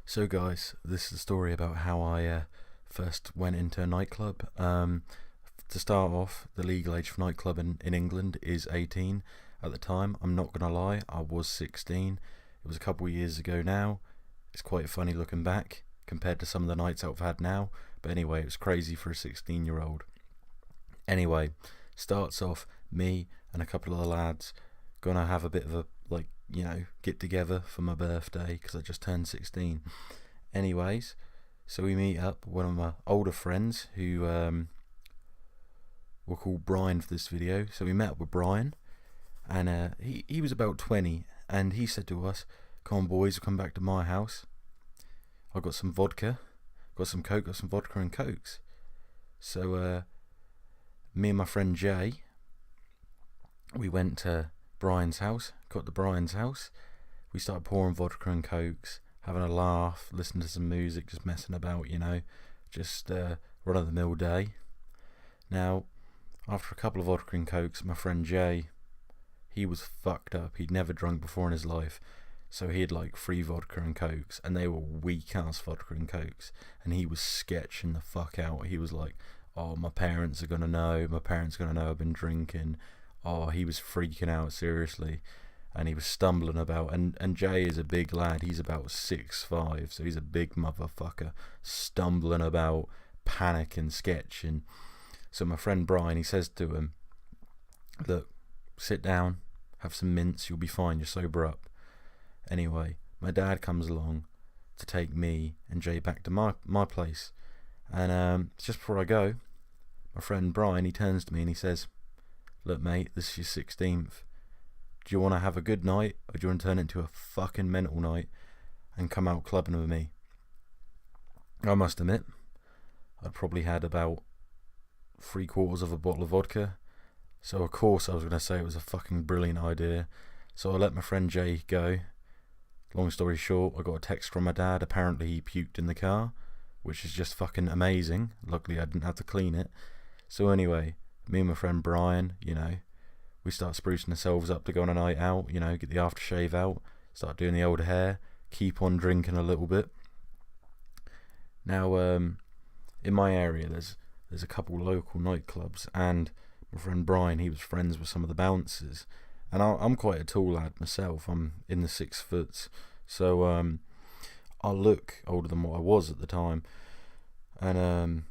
So guys, this is a story about how I first went into a nightclub. To start off, the legal age for nightclub in England is 18. At the time, I'm not gonna lie, I was 16. It was a couple of years ago now. It's quite funny looking back compared to some of the nights out I've had now. But anyway, it was crazy for a 16-year-old. Anyway, starts off me and a couple of the lads gonna have a bit of a get together for my birthday because I just turned 16. Anyways, so we meet up. One of my older friends who we'll call Brian for this video. So we met up with Brian, and he was about 20, and he said to us, "Come on, boys, we'll come back to my house. I got some vodka, got some coke, got some vodka and cokes." So me and my friend Jay, we went to Brian's house, got to Brian's house. We started pouring vodka and cokes, having a laugh, listening to some music, just messing about, just run of the mill day. Now, after a couple of vodka and cokes, my friend Jay, he was fucked up. He'd never drunk before in his life, so he had like 3 vodka and cokes, and they were weak ass vodka and cokes, and he was sketching the fuck out. He was like, "Oh, my parents are gonna know. My parents are gonna know I've been drinking." Oh, he was freaking out, seriously. And he was stumbling about. And Jay is a big lad. He's about 6'5", so he's a big motherfucker. Stumbling about, panicking, sketching. So my friend Brian, he says to him, "Look, sit down, have some mints, you'll be fine, you're sober up." Anyway, my dad comes along to take me and Jay back to my place. And just before I go, my friend Brian, he turns to me and he says, "Look, mate, this is your 16th. Do you want to have a good night, or do you want to turn it into a fucking mental night and come out clubbing with me?" I must admit, I'd probably had about 3/4 of a bottle of vodka, so of course I was going to say it was a fucking brilliant idea. So I let my friend Jay go. Long story short, I got a text from my dad. Apparently he puked in the car, which is just fucking amazing. Luckily I didn't have to clean it. So anyway, me and my friend Brian, we start sprucing ourselves up to go on a night out, get the aftershave out, start doing the old hair, keep on drinking a little bit. Now, in my area, there's a couple local nightclubs, and my friend Brian, he was friends with some of the bouncers, and I'm quite a tall lad myself. I'm in the 6 foot, so I look older than what I was at the time, and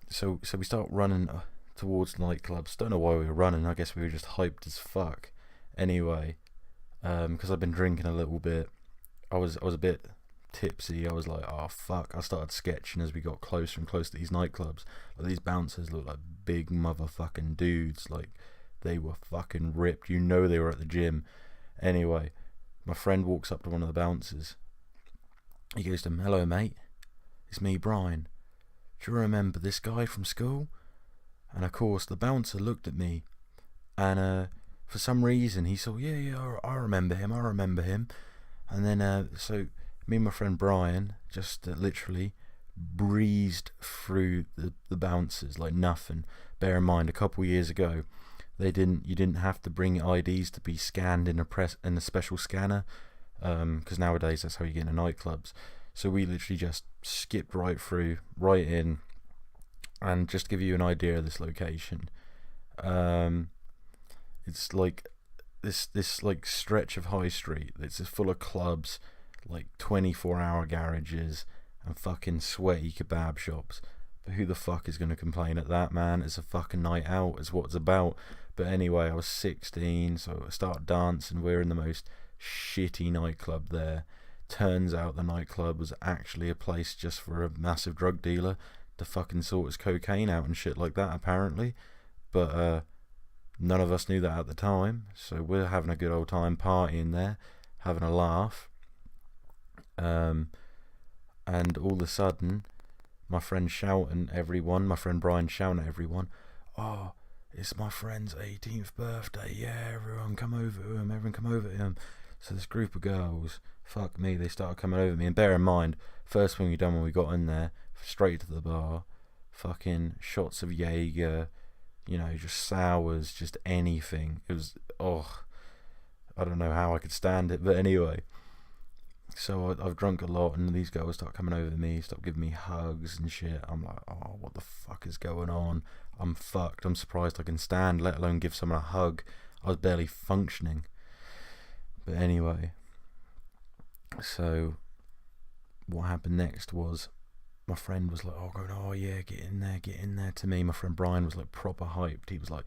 so we start running towards nightclubs. Don't know why we were running. I guess we were just hyped as fuck. Anyway, because I've been drinking a little bit, I was a bit tipsy. I was like, "Oh fuck!" I started sketching as we got closer and closer to these nightclubs. Like, these bouncers looked like big motherfucking dudes. Like, they were fucking ripped. They were at the gym. Anyway, my friend walks up to one of the bouncers. He goes to him, "Hello, mate. It's me, Brian. Do you remember this guy from school?" And of course, the bouncer looked at me, and for some reason he said, "Yeah, I remember him." And then so me and my friend Brian just literally breezed through the bouncers like nothing. Bear in mind, a couple of years ago, you didn't have to bring IDs to be scanned in a special scanner, because nowadays that's how you get into nightclubs. So we literally just skipped right through, right in. And just to give you an idea of this location, it's like this like stretch of high street. It's just full of clubs, like 24-hour garages and fucking sweaty kebab shops. But who the fuck is going to complain at that, man? It's a fucking night out. It's what it's about. But anyway, I was 16, so I started dancing. We're in the most shitty nightclub there. Turns out the nightclub was actually a place just for a massive drug dealer to fucking sort his cocaine out and shit like that, apparently. But none of us knew that at the time, so we're having a good old time partying there, having a laugh. And all of a sudden, my friend Brian shouting at everyone, "Oh, it's my friend's 18th birthday, yeah, everyone come over to him." So this group of girls, fuck me, they started coming over me. And bear in mind, first thing we done when we got in there, straight to the bar, fucking shots of Jaeger, just sours, just anything. It was, I don't know how I could stand it, but anyway, So I've drunk a lot, and these girls start coming over to me, start giving me hugs and shit. I'm like, oh, what the fuck is going on? I'm fucked. I'm surprised I can stand, let alone give someone a hug. I was barely functioning. But anyway, so what happened next was my friend was like, oh yeah, get in there to me. My friend Brian was like proper hyped. He was like,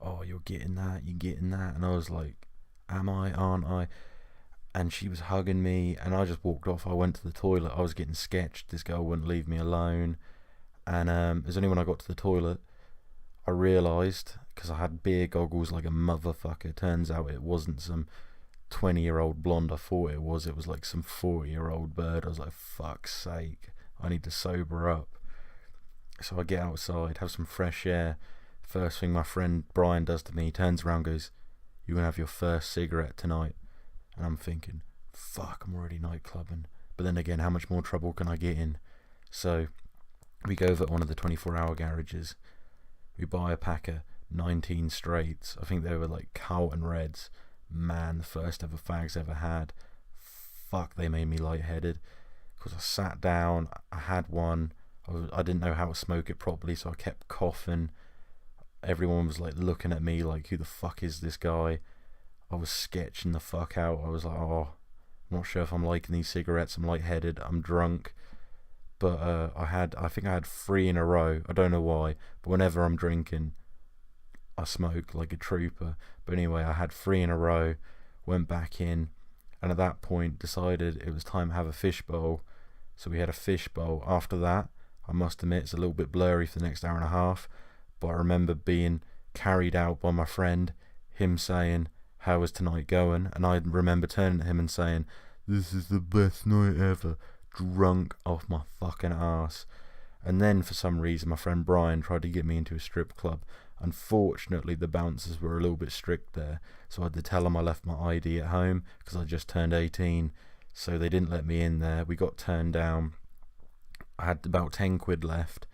oh, you're getting that, and I was like, am I, aren't I? And she was hugging me, and I just walked off. I went to the toilet. I was getting sketched. This girl wouldn't leave me alone. And it was only when I got to the toilet I realised, because I had beer goggles like a motherfucker. Turns out it wasn't some 20-year-old blonde I thought it was. It was like some 40-year-old bird. I was like, fuck's sake, I need to sober up. So I get outside, have some fresh air. First thing my friend Brian does to me, he turns around, goes, "You're gonna have your first cigarette tonight." And I'm thinking, fuck, I'm already nightclubbing. But then again, how much more trouble can I get in? So we go over to one of the 24-hour garages. We buy a pack of 19 straights. I think they were like Carlton Reds. Man, the first ever fags I ever had. Fuck, they made me lightheaded. Because I sat down, I had one. I didn't know how to smoke it properly, so I kept coughing. Everyone was like looking at me like, who the fuck is this guy? I was sketching the fuck out. I was like, oh, I'm not sure if I'm liking these cigarettes. I'm lightheaded. I'm drunk. But I think I had 3 in a row. I don't know why. But whenever I'm drinking, I smoke like a trooper. But anyway, I had 3 in a row. Went back in. And at that point, decided it was time to have a fishbowl. So we had a fishbowl. After that, I must admit, it's a little bit blurry for the next hour and a half. But I remember being carried out by my friend. Him saying, "How is tonight going?" And I remember turning to him and saying, "This is the best night ever," drunk off my fucking ass. And then for some reason my friend Brian tried to get me into a strip club. Unfortunately the bouncers were a little bit strict there, so I had to tell them I left my ID at home because I just turned 18, so they didn't let me in there. We got turned down. I had about 10 quid left,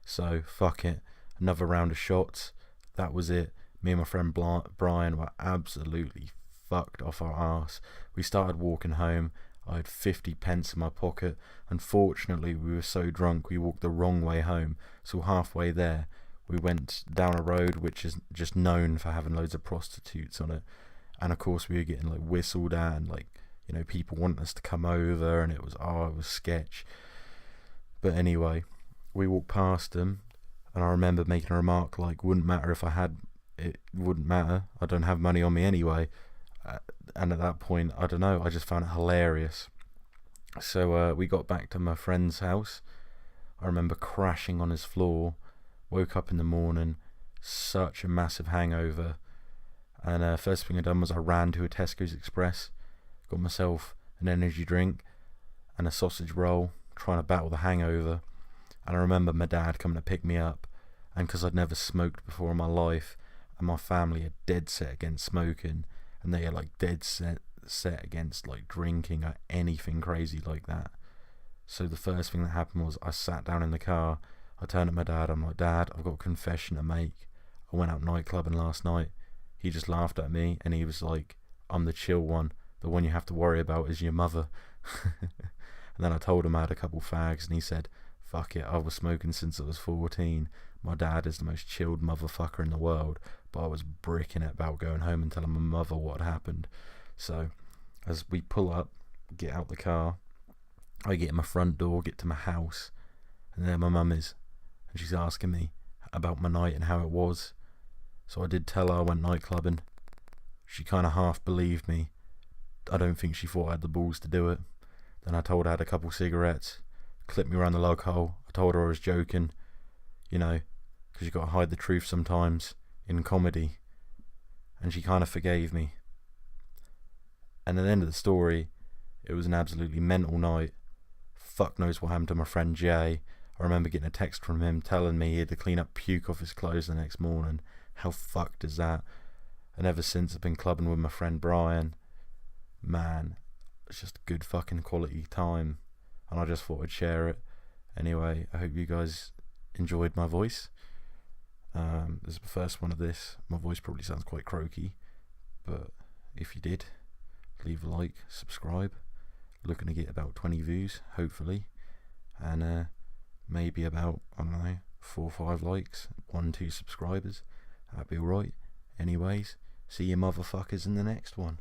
so fuck it, another round of shots. That was it. Me and my friend Brian were absolutely fucked off our arse. We started walking home. I had 50 pence in my pocket. Unfortunately, we were so drunk we walked the wrong way home. So halfway there, we went down a road which is just known for having loads of prostitutes on it. And of course, we were getting like whistled at, and like, you know, people wanting us to come over, and it was sketch. But anyway, we walked past them, and I remember making a remark like, "Wouldn't matter if I had. It wouldn't matter. I don't have money on me anyway." And at that point, I don't know, I just found it hilarious. So we got back to my friend's house. I remember crashing on his floor. Woke up in the morning, such a massive hangover. And first thing I done was I ran to a Tesco's Express, got myself an energy drink and a sausage roll, trying to battle the hangover. And I remember my dad coming to pick me up, and because I'd never smoked before in my life, and my family are dead set against smoking, and they are like dead set against like drinking or anything crazy like that. So the first thing that happened was I sat down in the car. I turned to my dad. I'm like, "Dad, I've got a confession to make. I went out nightclubbing last night." He just laughed at me, and he was like, "I'm the chill one. The one you have to worry about is your mother." And then I told him I had a couple fags, and he said, "Fuck it, I was smoking since I was 14. My dad is the most chilled motherfucker in the world, but I was bricking it about going home and telling my mother what had happened." So as we pull up, get out the car, I get in my front door, get to my house, and there my mum is, and she's asking me about my night and how it was. So I did tell her I went nightclubbing. She kind of half believed me. I don't think she thought I had the balls to do it. Then I told her I had a couple cigarettes, clipped me around the lug hole. I told her I was joking, you know, because you got to hide the truth sometimes in comedy. And she kind of forgave me. And at the end of the story, it was an absolutely mental night. Fuck knows what happened to my friend Jay. I remember getting a text from him telling me he had to clean up puke off his clothes the next morning. How fucked is that? And ever since I've been clubbing with my friend Brian. Man, it's just a good fucking quality time. And I just thought I'd share it. Anyway, I hope you guys enjoyed my voice. This is the first one of this. My voice probably sounds quite croaky, but if you did, leave a like, subscribe, looking to get about 20 views, hopefully, and maybe about, I don't know, 4 or 5 likes, 1-2 subscribers. That'd be alright. Anyways, see you motherfuckers in the next one.